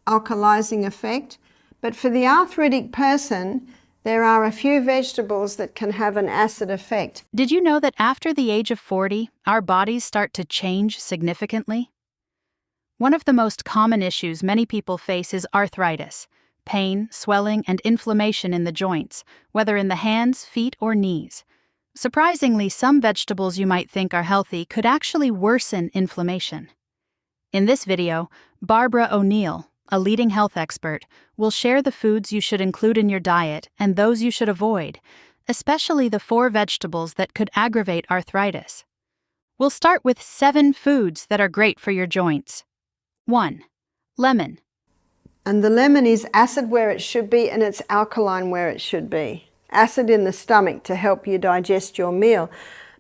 alkalizing effect, but for the arthritic person, there are a few vegetables that can have an acid effect. Did you know that after the age of 40, our bodies start to change significantly? One of the most common issues many people face is arthritis, pain, swelling, and inflammation in the joints, whether in the hands, feet, or knees. Surprisingly, some vegetables you might think are healthy could actually worsen inflammation. In this video, Barbara O'Neill, a leading health expert, will share the foods you should include in your diet and those you should avoid, especially the 4 vegetables that could aggravate arthritis. We'll start with 7 foods that are great for your joints. 1. Lemon. And the lemon is acid where it should be and it's alkaline where it should be. Acid in the stomach to help you digest your meal.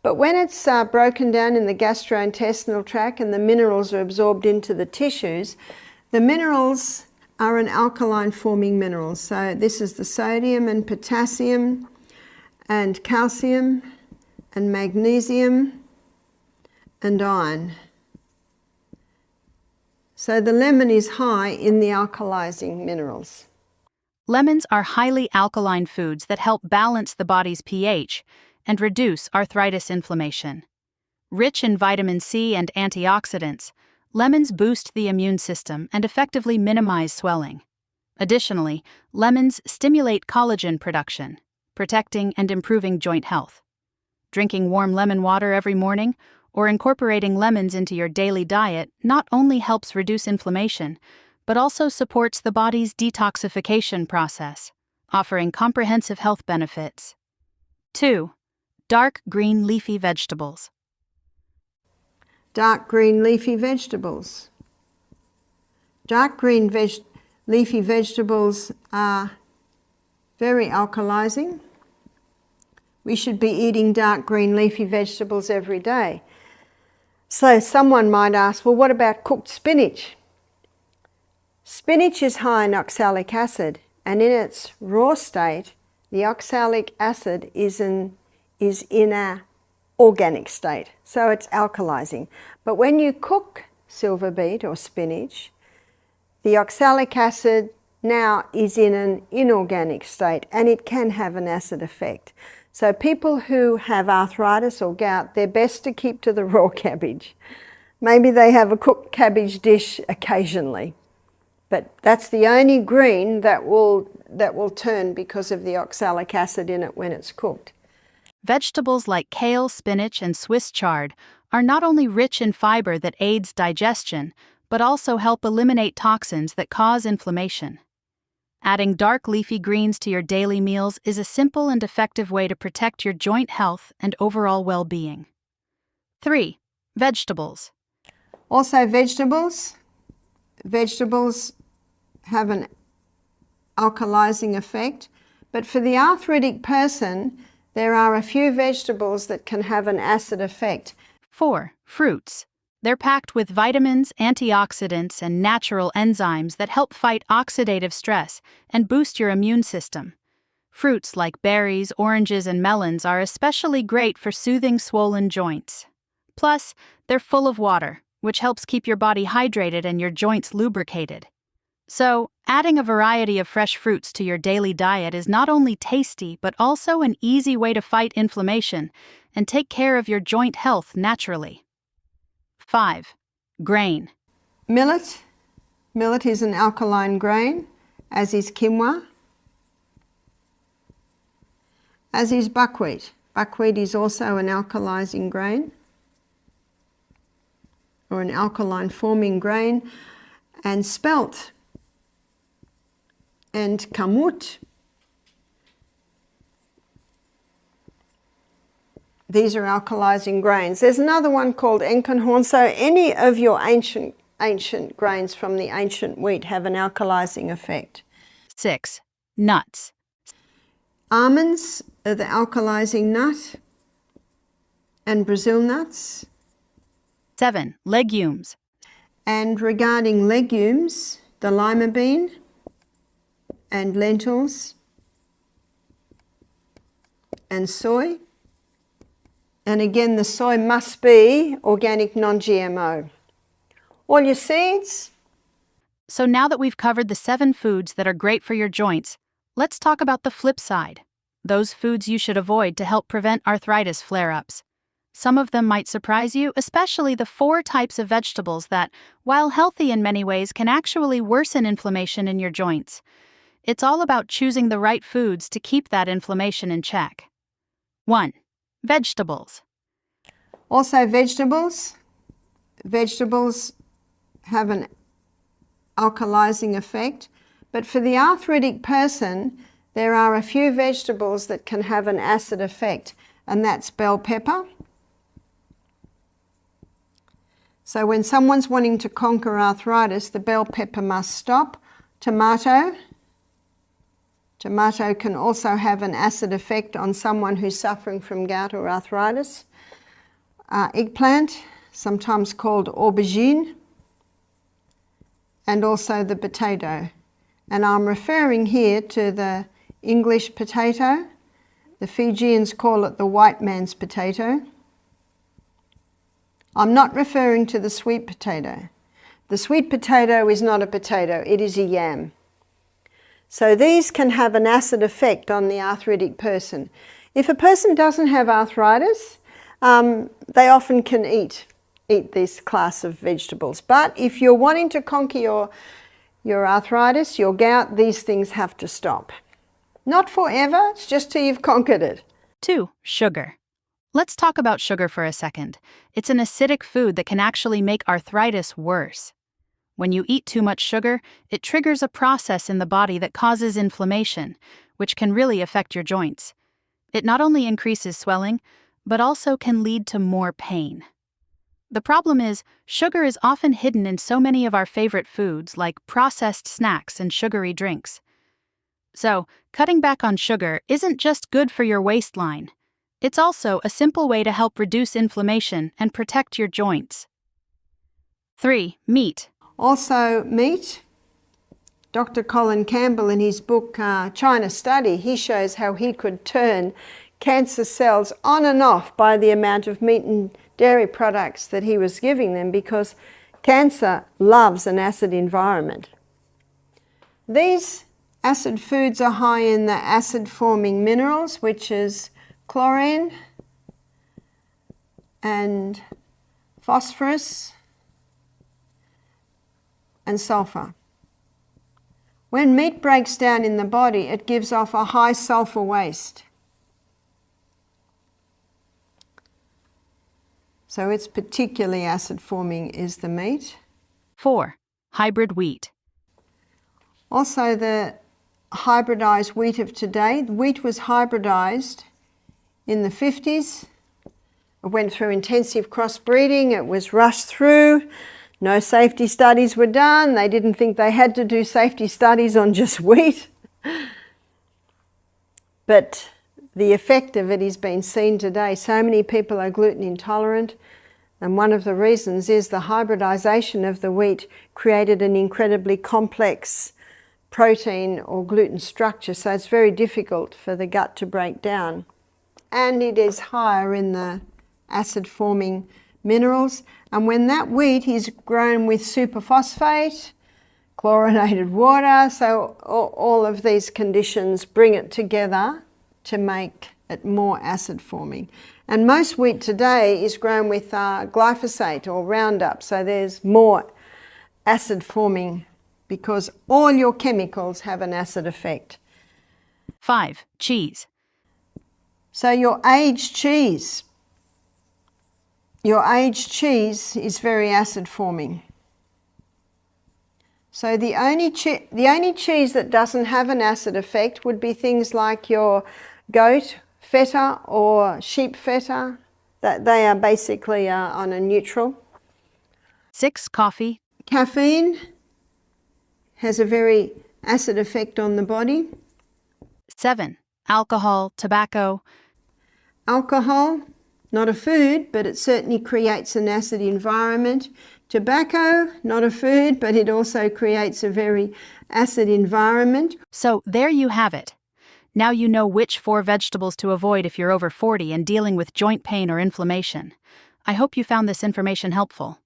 But when it's broken down in the gastrointestinal tract and the minerals are absorbed into the tissues, the minerals are an alkaline forming minerals. So this is the sodium and potassium and calcium and magnesium and iron. So the lemon is high in the alkalizing minerals. Lemons are highly alkaline foods that help balance the body's pH and reduce arthritis inflammation. Rich in vitamin C and antioxidants, lemons boost the immune system and effectively minimize swelling. Additionally, lemons stimulate collagen production, protecting and improving joint health. Drinking warm lemon water every morning or incorporating lemons into your daily diet not only helps reduce inflammation, but also supports the body's detoxification process, offering comprehensive health benefits. 2. Dark green leafy vegetables. Dark green leafy vegetables. Dark green leafy vegetables are very alkalizing. We should be eating dark green leafy vegetables every day. So someone might ask, well, what about cooked spinach? Spinach is high in oxalic acid, and in its raw state, the oxalic acid is in an organic state, so it's alkalizing. But when you cook silver beet or spinach, the oxalic acid now is in an inorganic state, and it can have an acid effect. So people who have arthritis or gout, they're best to keep to the raw cabbage. Maybe they have a cooked cabbage dish occasionally, but that's the only green that will turn because of the oxalic acid in it when it's cooked. Vegetables like kale, spinach, and Swiss chard are not only rich in fiber that aids digestion, but also help eliminate toxins that cause inflammation. Adding dark leafy greens to your daily meals is a simple and effective way to protect your joint health and overall well-being. 3. Vegetables. Also vegetables. Vegetables have an alkalizing effect, but for the arthritic person, there are a few vegetables that can have an acid effect. 4. Fruits. They're packed with vitamins, antioxidants, and natural enzymes that help fight oxidative stress and boost your immune system. Fruits like berries, oranges, and melons are especially great for soothing swollen joints. Plus, they're full of water, which helps keep your body hydrated and your joints lubricated. So, adding a variety of fresh fruits to your daily diet is not only tasty, but also an easy way to fight inflammation and take care of your joint health naturally. 5. Grain. Millet. Millet is an alkaline grain, as is quinoa, as is buckwheat. Buckwheat is also an alkalizing grain, or an alkaline forming grain, and spelt and kamut. These are alkalizing grains. There's another one called enkenhorn. So any of your ancient grains from the ancient wheat have an alkalizing effect. 6. Nuts. Almonds are the alkalizing nut, and Brazil nuts. 7. Legumes. And regarding legumes, the lima bean and lentils and soy. And again, the soy must be organic, non-GMO. All your seeds. So now that we've covered the 7 foods that are great for your joints, let's talk about the flip side. Those foods you should avoid to help prevent arthritis flare-ups. Some of them might surprise you, especially the 4 types of vegetables that, while healthy in many ways, can actually worsen inflammation in your joints. It's all about choosing the right foods to keep that inflammation in check. 1. Vegetables. Also, vegetables. Vegetables have an alkalizing effect, but for the arthritic person, there are a few vegetables that can have an acid effect, and that's bell pepper. So when someone's wanting to conquer arthritis, the bell pepper must stop. Tomato. Tomato can also have an acid effect on someone who's suffering from gout or arthritis. Eggplant, sometimes called aubergine, and also the potato. And I'm referring here to the English potato. The Fijians call it the white man's potato. I'm not referring to the sweet potato. The sweet potato is not a potato, it is a yam. So these can have an acid effect on the arthritic person. If a person doesn't have arthritis, they often can eat this class of vegetables. But if you're wanting to conquer your arthritis, your gout, these things have to stop. Not forever, it's just till you've conquered it. 2. Sugar. Let's talk about sugar for a second. It's an acidic food that can actually make arthritis worse. When you eat too much sugar, it triggers a process in the body that causes inflammation, which can really affect your joints. It not only increases swelling, but also can lead to more pain. The problem is, sugar is often hidden in so many of our favorite foods like processed snacks and sugary drinks. So, cutting back on sugar isn't just good for your waistline. It's also a simple way to help reduce inflammation and protect your joints. 3. Meat. Also meat. Dr. Colin Campbell, in his book China Study, he shows how he could turn cancer cells on and off by the amount of meat and dairy products that he was giving them, because cancer loves an acid environment. These acid foods are high in the acid-forming minerals, which is chlorine and phosphorus and sulfur. When meat breaks down in the body, it gives off a high sulfur waste. So it's particularly acid-forming is the meat. 4. Hybrid wheat. Also the hybridized wheat of today. Wheat was hybridized in the 50s. It went through intensive crossbreeding. It was rushed through. No safety studies were done. They didn't think they had to do safety studies on just wheat. But the effect of it is being seen today. So many people are gluten intolerant, and one of the reasons is the hybridization of the wheat created an incredibly complex protein or gluten structure, so it's very difficult for the gut to break down. And it is higher in the acid-forming minerals, and when that wheat is grown with superphosphate, chlorinated water, so all of these conditions bring it together to make it more acid-forming. And most wheat today is grown with glyphosate or Roundup, so there's more acid-forming because all your chemicals have an acid effect. 5. Cheese. So your aged cheese. Your aged cheese is very acid-forming. So the only cheese that doesn't have an acid effect would be things like your goat feta or sheep feta. That they are basically on a neutral. 6. Coffee. Caffeine has a very acid effect on the body. 7. Alcohol, tobacco. Alcohol, not a food, but it certainly creates an acid environment. Tobacco, not a food, but it also creates a very acid environment. So there you have it. Now you know which 4 vegetables to avoid if you're over 40 and dealing with joint pain or inflammation. I hope you found this information helpful.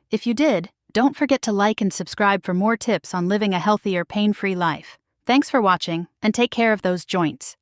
If you did, Don't forget to like and subscribe for more tips on living a healthier, pain-free life. Thanks for watching, and take care of those joints.